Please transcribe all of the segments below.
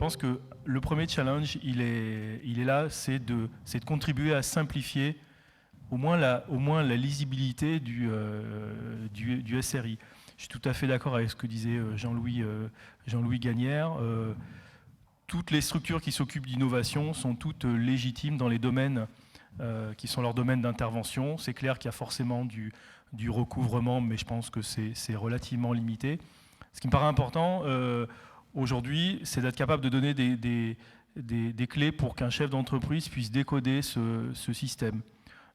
pense que le premier challenge, il est là, c'est de contribuer à simplifier au moins la lisibilité du SRI. Je suis tout à fait d'accord avec ce que disait Jean-Louis Gagnère. Toutes les structures qui s'occupent d'innovation sont toutes légitimes dans les domaines qui sont leurs domaines d'intervention. C'est clair qu'il y a forcément du recouvrement, mais je pense que c'est relativement limité. Ce qui me paraît important aujourd'hui, c'est d'être capable de donner des clés pour qu'un chef d'entreprise puisse décoder ce système.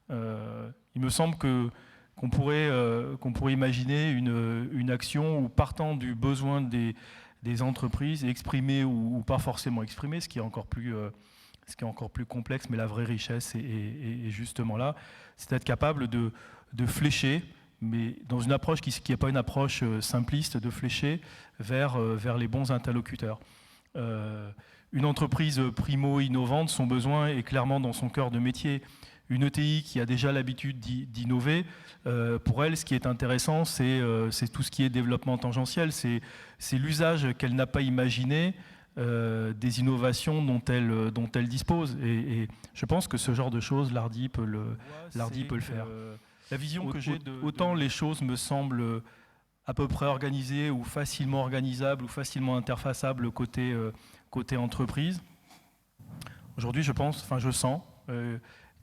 Il me semble qu'on pourrait imaginer une action où, partant du besoin des entreprises, exprimé ou pas forcément exprimé, ce qui est encore plus complexe, mais la vraie richesse est justement là, c'est d'être capable de flécher, mais dans une approche qui n'est pas une approche simpliste, de flécher vers les bons interlocuteurs. Une entreprise primo-innovante, son besoin est clairement dans son cœur de métier. Une ETI qui a déjà l'habitude d'innover, pour elle, ce qui est intéressant, c'est tout ce qui est développement tangentiel, c'est l'usage qu'elle n'a pas imaginé des innovations dont elle dispose. Et je pense que ce genre de choses, l'Hardy peut le faire. La vision que j'ai autant les choses me semblent à peu près organisées ou facilement organisables ou facilement interfaçables côté entreprise. Aujourd'hui, je sens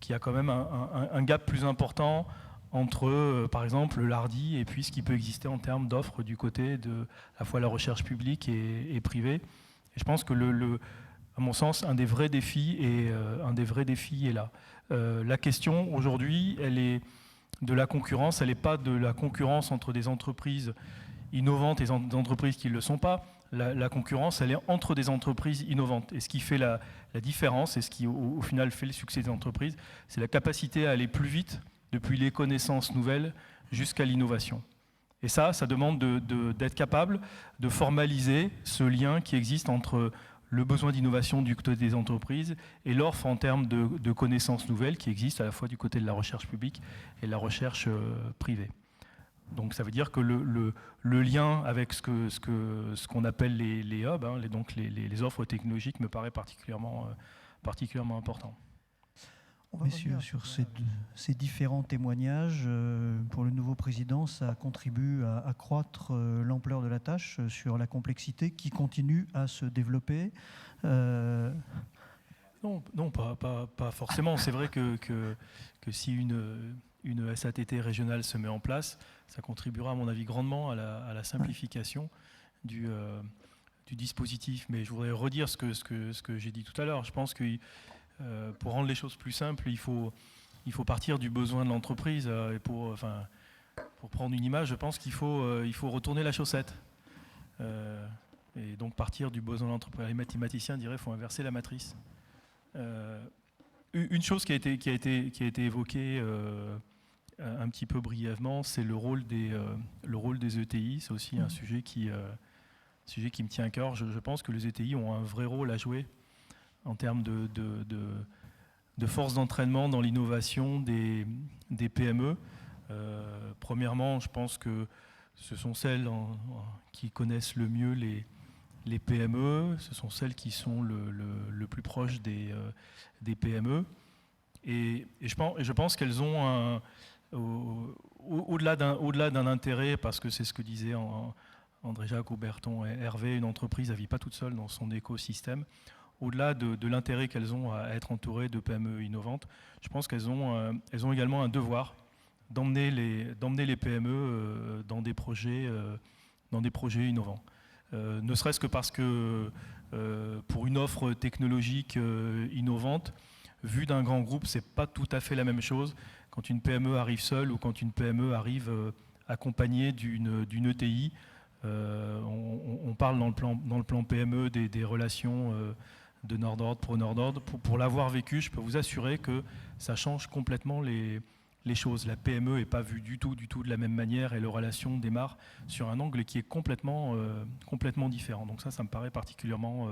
qu'il y a quand même un gap plus important entre, par exemple, l'Hardy et puis ce qui peut exister en termes d'offres du côté de à la fois la recherche publique et privée. Et je pense que, à mon sens, un des vrais défis est là. La question aujourd'hui, elle est de la concurrence, elle n'est pas de la concurrence entre des entreprises innovantes et des entreprises qui ne le sont pas. La concurrence, elle est entre des entreprises innovantes. Et ce qui fait la différence, et ce qui au final fait le succès des entreprises, c'est la capacité à aller plus vite depuis les connaissances nouvelles jusqu'à l'innovation. Et ça demande d'être capable de formaliser ce lien qui existe entre le besoin d'innovation du côté des entreprises et l'offre en termes de connaissances nouvelles qui existent à la fois du côté de la recherche publique et de la recherche privée. Donc ça veut dire que le lien avec ce qu'on appelle les hubs, hein, donc les offres technologiques, me paraît particulièrement important. Messieurs, sur ces différents témoignages, pour le nouveau président, ça contribue à accroître l'ampleur de la tâche sur la complexité qui continue à se développer. Non, pas forcément. C'est vrai que si une SATT régionale se met en place, ça contribuera à mon avis grandement à la simplification du dispositif. Mais je voudrais redire ce que j'ai dit tout à l'heure. Je pense que pour rendre les choses plus simples, il faut partir du besoin de l'entreprise. Et pour prendre une image, je pense qu'il faut retourner la chaussette. Et donc partir du besoin de l'entreprise. Les mathématiciens diraient qu'il faut inverser la matrice. Une chose qui a été évoquée un petit peu brièvement, c'est le rôle des ETI. C'est aussi un sujet qui me tient à cœur. Je pense que les ETI ont un vrai rôle à jouer en termes de force d'entraînement dans l'innovation des PME. Premièrement, je pense que ce sont celles qui connaissent le mieux les PME, ce sont celles qui sont le plus proches des PME. Et je pense qu'elles ont au-delà d'un intérêt, parce que c'est ce que disaient André-Jacques, Auberton et Hervé, une entreprise ne vit pas toute seule dans son écosystème. Au-delà de l'intérêt qu'elles ont à être entourées de PME innovantes, je pense qu'elles ont également un devoir d'emmener les PME dans des projets innovants. Ne serait-ce que parce que pour une offre technologique innovante, vue d'un grand groupe, ce n'est pas tout à fait la même chose quand une PME arrive seule ou quand une PME arrive accompagnée d'une ETI. On parle dans le plan PME des relations de Nordord pour Nordord. Pour l'avoir vécu, je peux vous assurer que ça change complètement les choses. La PME n'est pas vue du tout de la même manière et les relations démarrent sur un angle qui est complètement différent. Donc ça me paraît particulièrement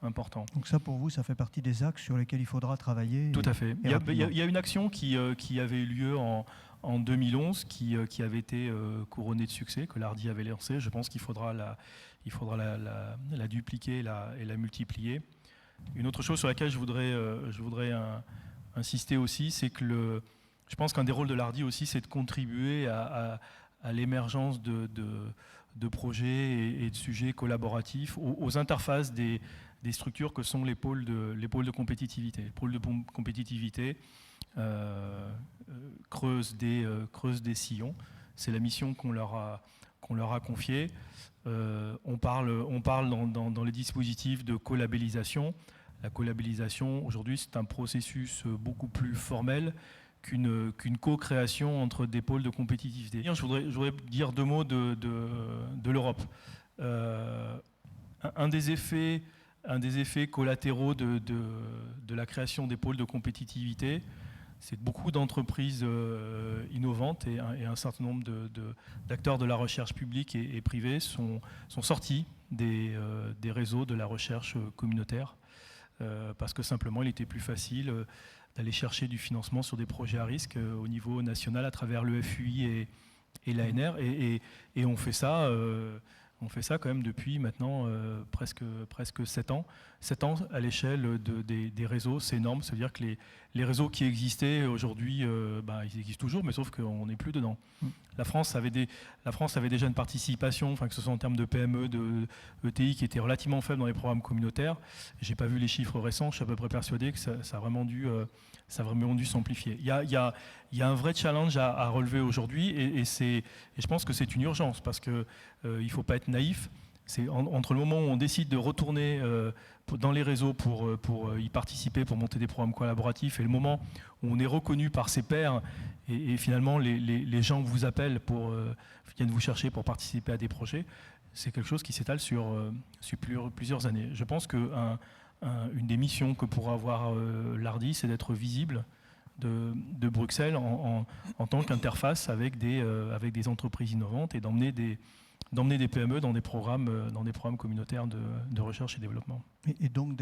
important. Donc ça, pour vous, ça fait partie des axes sur lesquels il faudra travailler. Tout à fait. Il y a une action qui avait eu lieu en 2011 qui avait été couronné de succès, que l'Hardy avait lancé. Je pense qu'il faudra la dupliquer et la multiplier. Une autre chose sur laquelle je voudrais insister aussi, c'est que je pense qu'un des rôles de l'Hardy aussi, c'est de contribuer à l'émergence de projets et de sujets collaboratifs aux interfaces des structures que sont les pôles de compétitivité. Les pôles de compétitivité creusent des sillons. C'est la mission qu'on leur a confiée. On parle dans les dispositifs de collabellisation. La collabellisation, aujourd'hui, c'est un processus beaucoup plus formel qu'une co-création entre des pôles de compétitivité. Je voudrais dire 2 mots de l'Europe. Un des effets collatéraux de la création des pôles de compétitivité, c'est que beaucoup d'entreprises innovantes et un certain nombre d'acteurs de la recherche publique et privée sont sortis des réseaux de la recherche communautaire parce que simplement il était plus facile d'aller chercher du financement sur des projets à risque au niveau national à travers le FUI et l'ANR. Et on fait ça quand même depuis maintenant presque 7 ans. 7 ans à l'échelle des réseaux, c'est énorme. Ça veut dire que les réseaux qui existaient aujourd'hui, ils existent toujours, mais sauf qu'on n'est plus dedans. La France avait déjà une participation, que ce soit en termes de PME, de ETI, qui était relativement faible dans les programmes communautaires. Je n'ai pas vu les chiffres récents, je suis à peu près persuadé que ça a vraiment dû s'amplifier. Il y a un vrai challenge à relever aujourd'hui et je pense que c'est une urgence parce qu'il ne faut pas être naïf. C'est entre le moment où on décide de retourner dans les réseaux pour y participer, pour monter des programmes collaboratifs, et le moment où on est reconnu par ses pairs et finalement les gens vous appellent viennent vous chercher pour participer à des projets, c'est quelque chose qui s'étale sur plusieurs années. Je pense qu'une des missions que pourra avoir l'Hardy, c'est d'être visible de Bruxelles en tant qu'interface avec des entreprises innovantes et d'emmener des PME dans des programmes communautaires de recherche et développement. Et donc